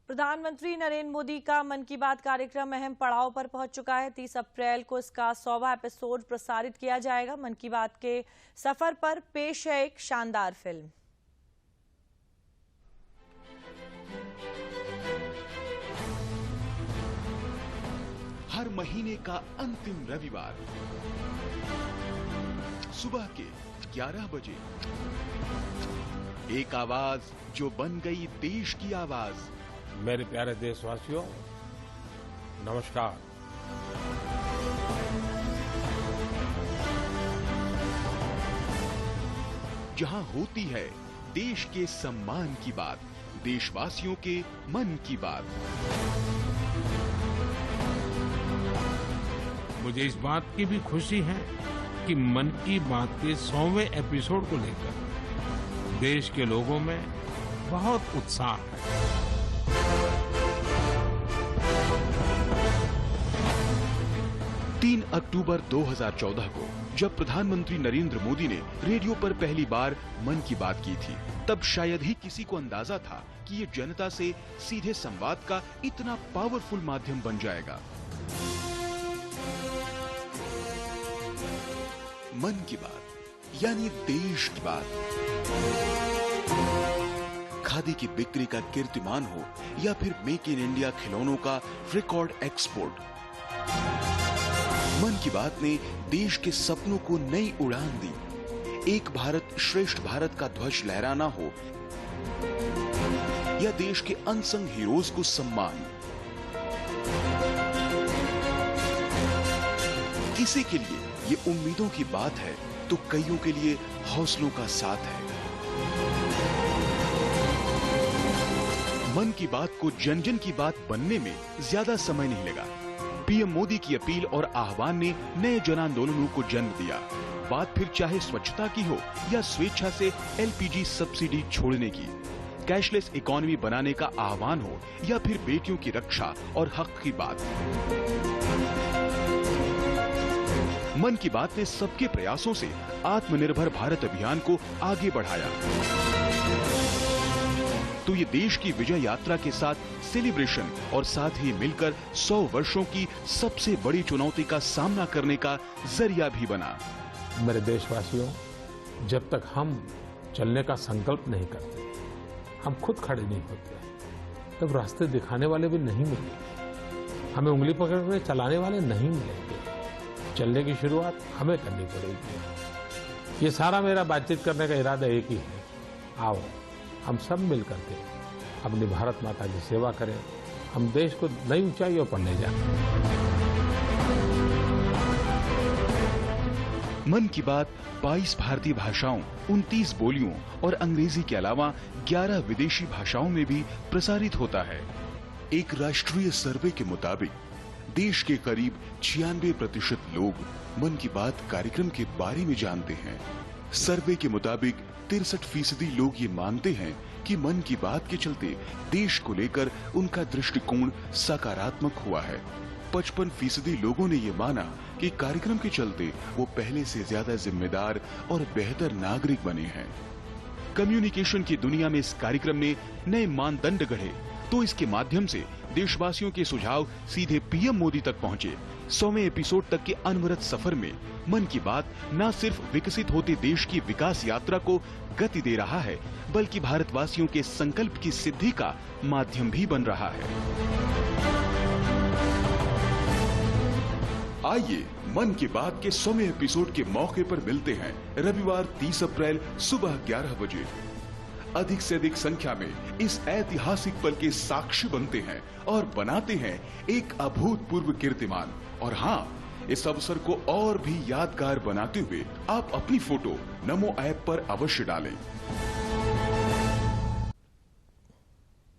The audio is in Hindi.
प्रधानमंत्री नरेंद्र मोदी का मन की बात कार्यक्रम अहम पड़ाव पर पहुंच चुका है। 30 अप्रैल को इसका 100वां एपिसोड प्रसारित किया जाएगा। मन की बात के सफर पर पेश है एक शानदार फिल्म। हर महीने का अंतिम रविवार सुबह के 11 बजे एक आवाज जो बन गई देश की आवाज। मेरे प्यारे देशवासियों, नमस्कार। जहां होती है देश के सम्मान की बात, देशवासियों के मन की बात। मुझे इस बात की भी खुशी है कि मन की बात के 100वें एपिसोड को लेकर देश के लोगों में बहुत उत्साह है। 3 अक्टूबर 2014 को जब प्रधानमंत्री नरेंद्र मोदी ने रेडियो पर पहली बार मन की बात की थी, तब शायद ही किसी को अंदाजा था कि ये जनता से सीधे संवाद का इतना पावरफुल माध्यम बन जाएगा। मन की बात यानी देश की बात। खादी की बिक्री का कीर्तिमान हो या फिर मेक इन इंडिया खिलौनों का रिकॉर्ड एक्सपोर्ट, मन की बात ने देश के सपनों को नई उड़ान दी। एक भारत श्रेष्ठ भारत का ध्वज लहराना हो या देश के अनसंग हीरोज को सम्मान, किसी के लिए ये उम्मीदों की बात है तो कईयों के लिए हौसलों का साथ है। मन की बात को जन जन की बात बनने में ज्यादा समय नहीं लगा। पीएम मोदी की अपील और आह्वान ने नए जन आंदोलनों को जन्म दिया। बात फिर चाहे स्वच्छता की हो या स्वेच्छा से एलपीजी सब्सिडी छोड़ने की, कैशलेस इकोनॉमी बनाने का आह्वान हो या फिर बेटियों की रक्षा और हक की बात। मन की बात ने सबके प्रयासों से आत्मनिर्भर भारत अभियान को आगे बढ़ाया। तो ये देश की विजय यात्रा के साथ सेलिब्रेशन और साथ ही मिलकर 100 वर्षों की सबसे बड़ी चुनौती का सामना करने का जरिया भी बना। मेरे देशवासियों, जब तक हम चलने का संकल्प नहीं करते, हम खुद खड़े नहीं होते, तब रास्ते दिखाने वाले भी नहीं मिलेंगे, हमें उंगली पकड़कर चलाने वाले नहीं मिलेंगे। चलने की शुरुआत हमें करनी पड़ेगी। ये सारा मेरा बातचीत करने का इरादा एक ही है, आओ हम सब मिलकर के अपनी भारत माता की सेवा करें, हम देश को नई ऊंचाइयों पर ले जाएं। मन की बात 22 भारतीय भाषाओं, 29 बोलियों और अंग्रेजी के अलावा 11 विदेशी भाषाओं में भी प्रसारित होता है। एक राष्ट्रीय सर्वे के मुताबिक देश के करीब 96% लोग मन की बात कार्यक्रम के बारे में जानते हैं। सर्वे के मुताबिक 63% लोग ये मानते हैं कि मन की बात के चलते देश को लेकर उनका दृष्टिकोण सकारात्मक हुआ है। 55% लोगों ने ये माना कि कार्यक्रम के चलते वो पहले से ज्यादा जिम्मेदार और बेहतर नागरिक बने हैं। कम्युनिकेशन की दुनिया में इस कार्यक्रम ने नए मानदंड गढ़े, तो इसके माध्यम से देशवासियों के सुझाव सीधे पीएम मोदी तक पहुंचे। 100वें एपिसोड तक के अनवरत सफर में मन की बात न सिर्फ विकसित होते देश की विकास यात्रा को गति दे रहा है, बल्कि भारतवासियों के संकल्प की सिद्धि का माध्यम भी बन रहा है। आइए मन की बात के 100वें एपिसोड के मौके पर मिलते हैं रविवार 30 अप्रैल सुबह 11 बजे। अधिक से अधिक संख्या में इस ऐतिहासिक पल के साक्षी बनते हैं और बनाते हैं एक अभूतपूर्व कीर्तिमान। और हाँ, इस अवसर को और भी यादगार बनाते हुए आप अपनी फोटो नमो ऐप पर अवश्य डालें।